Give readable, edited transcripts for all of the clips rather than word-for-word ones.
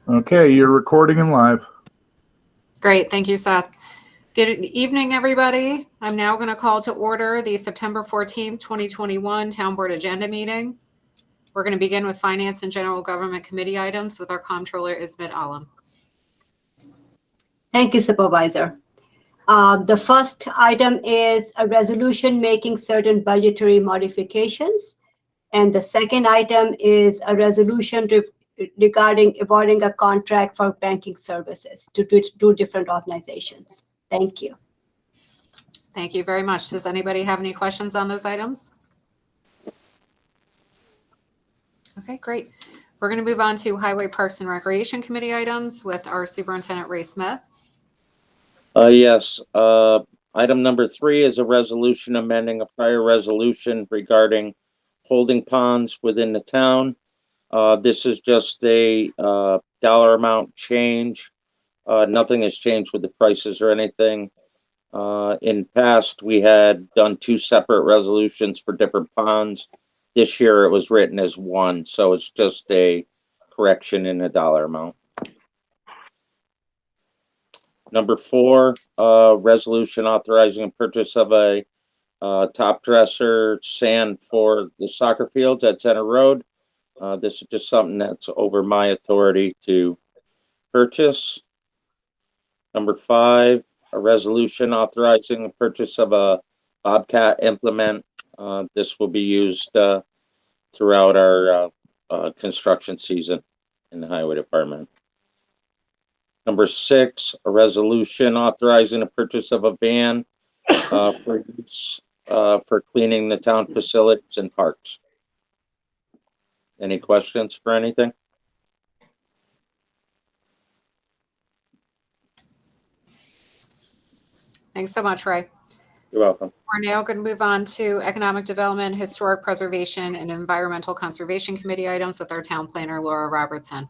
Okay, you're recording and live. Great, thank you, Seth. Good evening, everybody. I'm now going to call to order the September 14th, 2021 Town Board Agenda meeting. We're going to begin with Finance and General Government Committee items with our Comptroller, Ismet Alam. Thank you, Supervisor. The first item is a resolution making certain budgetary modifications. And the second item is a resolution regarding awarding a contract for banking services to two different organizations. Thank you. Thank you very much. Does anybody have any questions on those items? Okay, great. We're going to move on to Highway, Parks, and Recreation Committee items with our Superintendent Ray Smith. Yes. Item number 3 is a resolution amending a prior resolution regarding holding ponds within the town. This is just a dollar amount change. Nothing has changed with the prices or anything. In past, we had done 2 separate resolutions for different ponds. This year it was written as one, so it's just a correction in the dollar amount. Number 4, resolution authorizing a purchase of a top dresser sand for the soccer fields at Center Road. This is just something that's over my authority to purchase. Number 5, a resolution authorizing the purchase of a Bobcat implement. This will be used throughout our construction season in the Highway Department. Number 6, a resolution authorizing the purchase of a van for use for cleaning the town facilities and parks. Any questions for anything? Thanks so much, Ray. You're welcome. We're now going to move on to Economic Development, Historic Preservation, and Environmental Conservation Committee items with our Town Planner, Laura Robertson.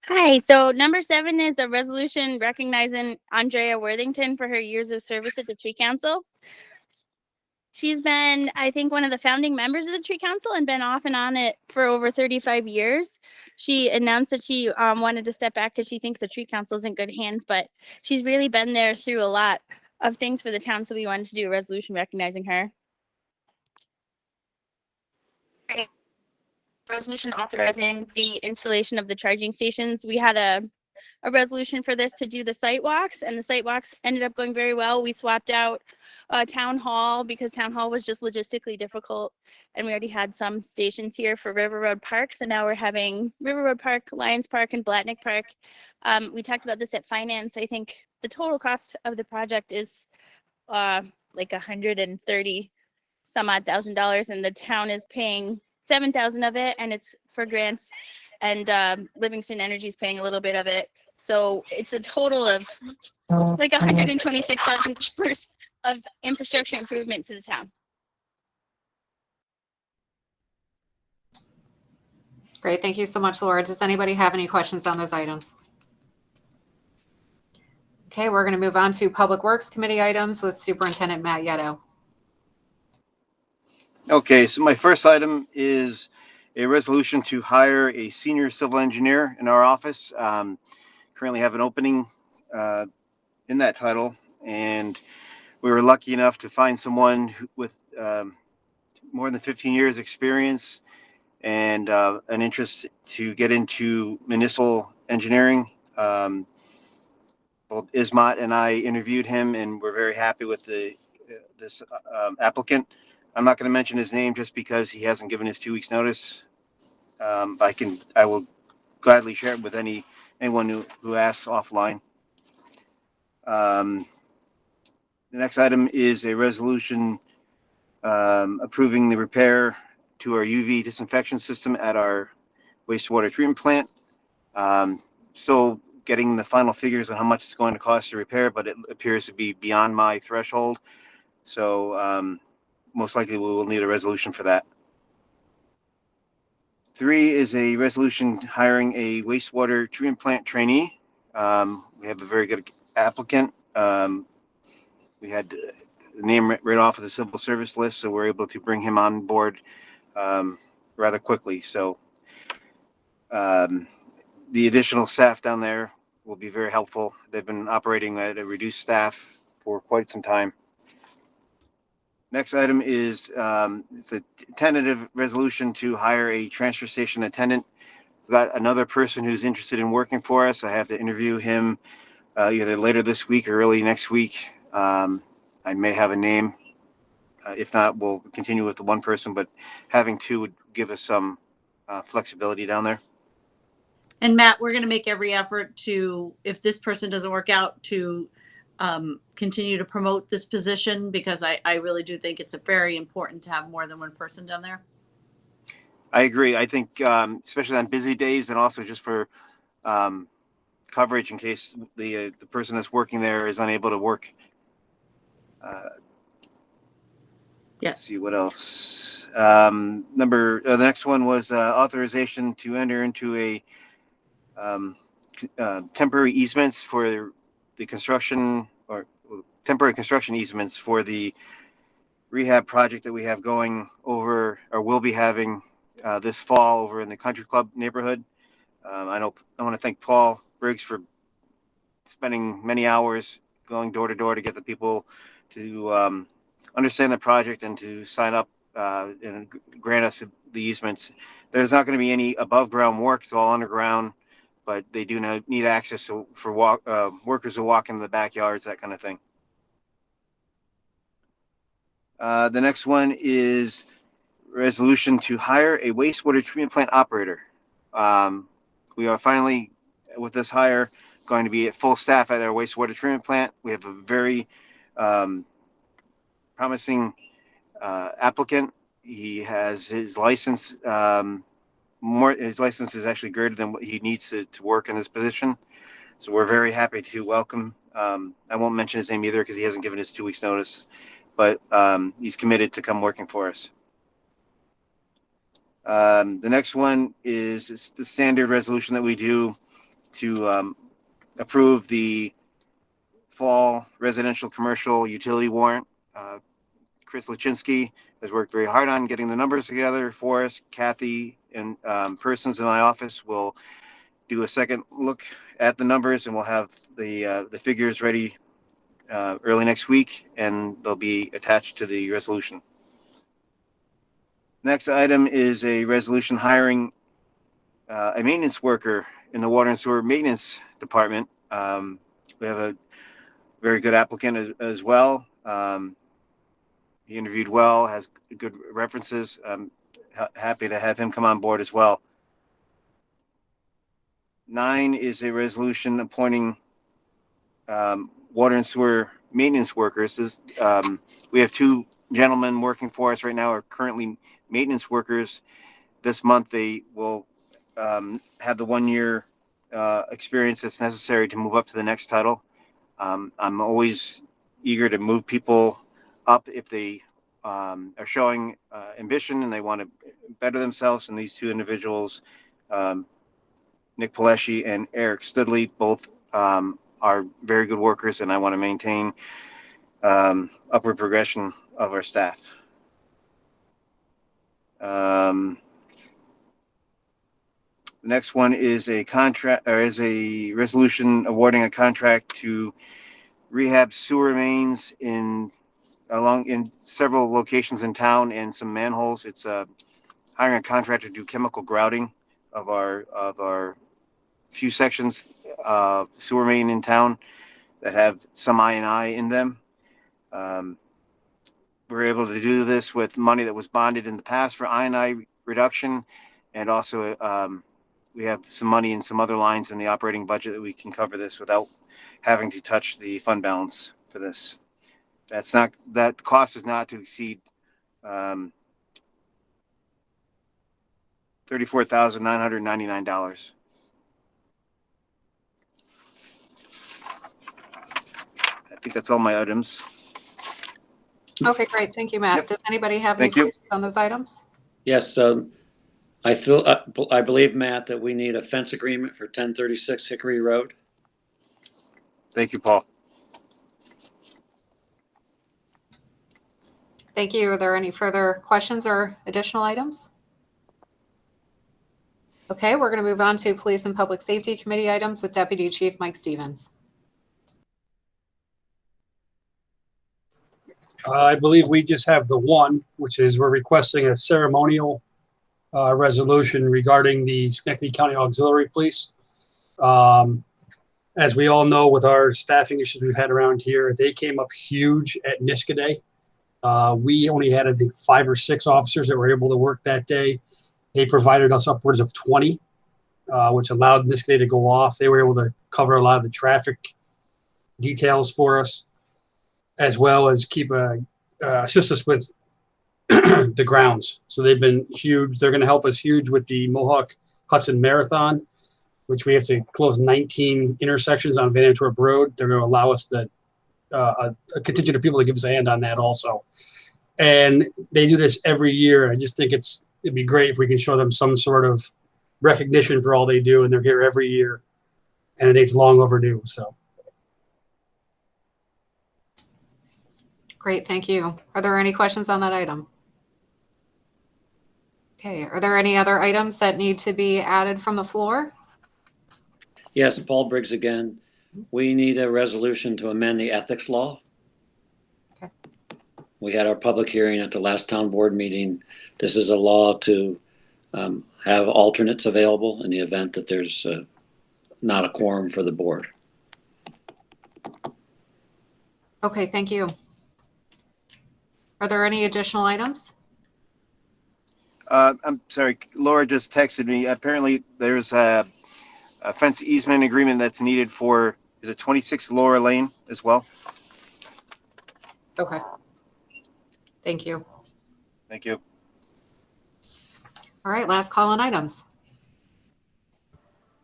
Hi, so number 7 is a resolution recognizing Andrea Worthington for her years of service at the Tree Council. She's been, I think, one of the founding members of the Tree Council and been off and on it for over 35 years. She announced that she wanted to step back because she thinks the Tree Council is in good hands, but she's really been there through a lot of things for the town, so we wanted to do a resolution recognizing her. Resolution authorizing the installation of the charging stations. We had a resolution for this to do the site walks, and the site walks ended up going very well. We swapped out Town Hall because Town Hall was just logistically difficult, and we already had some stations here for River Road Park, so now we're having River Road Park, Lions Park, and Blatnick Park. We talked about this at Finance. I think the total cost of the project is like $130 some odd $1,000, and the town is paying $7,000 of it, and it's for grants, and Livingston Energy is paying a little bit of it. So it's a total of like $126,000 of infrastructure improvement to the town. Great, thank you so much, Laura. Does anybody have any questions on those items? Okay, we're going to move on to Public Works Committee items with Superintendent Matt Yetto. Okay, so my first item is a resolution to hire a senior civil engineer in our office. Currently have an opening in that title, and we were lucky enough to find someone with more than 15 years experience and an interest to get into municipal engineering. Both Ismet and I interviewed him, and we're very happy with this applicant. I'm not going to mention his name just because he hasn't given his 2 weeks notice. I will gladly share it with anyone who asks offline. The next item is a resolution approving the repair to our UV disinfection system at our wastewater treatment plant. Still getting the final figures on how much it's going to cost to repair, but it appears to be beyond my threshold. So most likely we will need a resolution for that. 3 is a resolution hiring a wastewater treatment plant trainee. We have a very good applicant. We had the name right off of the civil service list, so we're able to bring him on board rather quickly. So The additional staff down there will be very helpful. They've been operating at a reduced staff for quite some time. Next item is it's a tentative resolution to hire a transfer station attendant. We've got another person who's interested in working for us. I have to interview him either later this week or early next week. I may have a name. If not, we'll continue with the one person, but having two would give us some flexibility down there. And Matt, we're going to make every effort to, if this person doesn't work out, to continue to promote this position, because I really do think it's very important to have more than one person down there. I agree. I think especially on busy days, and also just for coverage in case the person that's working there is unable to work. Let's Yes. see what else. The next one was authorization to enter into a temporary easements for the construction, or temporary construction easements for the rehab project that we have going over, or will be having this fall over in the country club neighborhood. I want to thank Paul Briggs for spending many hours going door to door to get the people to understand the project and to sign up and grant us the easements. There's not going to be any above ground work. It's all underground, but they do need access for workers who walk into the backyards, that kind of thing. The next one is resolution to hire a wastewater treatment plant operator. We are finally, with this hire, going to be at full staff at our wastewater treatment plant. We have a very promising applicant. He has his license. His license is actually greater than what he needs to work in this position. So we're very happy to welcome. I won't mention his name either because he hasn't given his 2 weeks notice, but he's committed to come working for us. The next one is the standard resolution that we do to approve the fall residential commercial utility warrant. Chris Lachinsky has worked very hard on getting the numbers together for us. Kathy and persons in my office will do a second look at the numbers, and we'll have the figures ready early next week, and they'll be attached to the resolution. Next item is a resolution hiring a maintenance worker in the water and sewer maintenance department. We have a very good applicant as well. He interviewed well, has good references. I'm happy to have him come on board as well. 9 is a resolution appointing water and sewer maintenance workers. We have 2 gentlemen working for us right now, are currently maintenance workers. This month they will have the 1 year experience that's necessary to move up to the next title. I'm always eager to move people up if they are showing ambition and they want to better themselves. And these 2 individuals, Nick Palesci and Eric Studley, both are very good workers, and I want to maintain upward progression of our staff. The next one is a contract, or is a resolution awarding a contract to rehab sewer mains in several locations in town and some manholes. It's hiring a contractor to do chemical grouting of our few sections of sewer main in town that have some I&I in them. We're able to do this with money that was bonded in the past for I&I reduction, and also we have some money in some other lines in the operating budget that we can cover this without having to touch the fund balance for this. That cost is not to exceed $34,999. I think that's all my items. Okay, great. Thank you, Matt. Yep. Does anybody have any Thank you. questions on those items? Yes, I believe, Matt, that we need a fence agreement for 1036 Hickory Road. Thank you, Paul. Thank you. Are there any further questions or additional items? Okay, we're going to move on to Police and Public Safety Committee items with Deputy Chief Mike Stevens. I believe we just have the one, which is we're requesting a ceremonial resolution regarding the Schenectady County Auxiliary Police. As we all know, with our staffing issues we've had around here, they came up huge at Niska Day. We only had, I think, 5 or 6 officers that were able to work that day. They provided us upwards of 20, which allowed Niska Day to go off. They were able to cover a lot of the traffic details for us, as well as keep assist us with the grounds. So they've been huge. They're going to help us huge with the Mohawk Hudson Marathon, which we have to close 19 intersections on Van Antwerp Road. They're going to allow us to a contingent of people to give us a hand on that also. And they do this every year. I just think it'd be great if we can show them some sort of recognition for all they do. And they're here every year, and I think it's long overdue. So. Great, thank you. Are there any questions on that item? Okay, are there any other items that need to be added from the floor? Yes, Paul Briggs again. We need a resolution to amend the ethics law. Okay. We had our public hearing at the last town board meeting. This is a law to have alternates available in the event that there's not a quorum for the board. Okay, thank you. Are there any additional items? I'm sorry, Laura just texted me. Apparently there's a fence easement agreement that's needed for, is it 26 Laura Lane as well? Okay. Thank you. Thank you. All right, last call on items.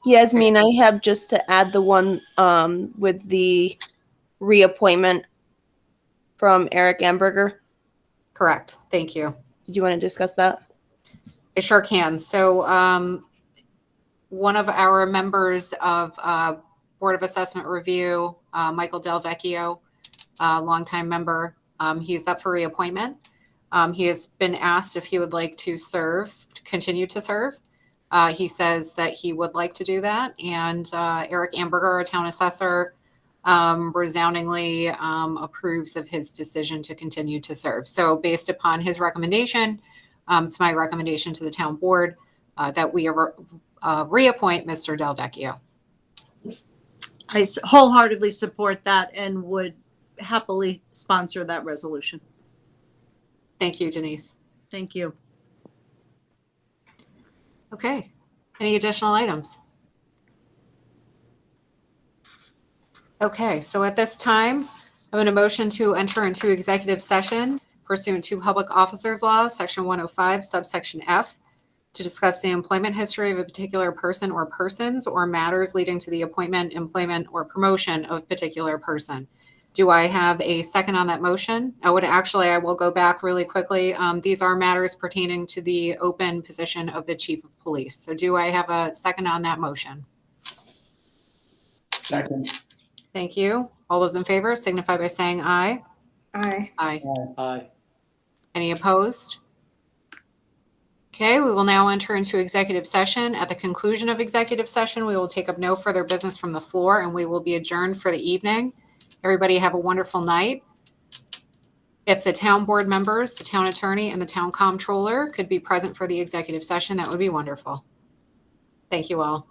Yasmin, I have just to add the one with the reappointment from Eric Amberger. Correct, thank you. Did you want to discuss that? I sure can. So one of our members of Board of Assessment Review, Michael Del Vecchio, longtime member, he's up for reappointment. He has been asked if he would like to continue to serve. He says that he would like to do that. And Eric Amberger, our town assessor, resoundingly approves of his decision to continue to serve. So based upon his recommendation, it's my recommendation to the town board that we reappoint Mr. Del Vecchio. I wholeheartedly support that and would happily sponsor that resolution. Thank you, Denise. Thank you. Okay, any additional items? Okay, so at this time, I'm going to motion to enter into executive session pursuant to Public Officers Law, Section 105, subsection F, to discuss the employment history of a particular person or persons or matters leading to the appointment, employment, or promotion of a particular person. Do I have a second on that motion? I will go back really quickly. These are matters pertaining to the open position of the Chief of Police. So do I have a second on that motion? Second. Thank you. All those in favor signify by saying aye. Aye. Aye. Aye. Any opposed? Okay, we will now enter into executive session. At the conclusion of executive session, we will take up no further business from the floor and we will be adjourned for the evening. Everybody have a wonderful night. If the town board members, the town attorney, and the town comptroller could be present for the executive session, that would be wonderful. Thank you all.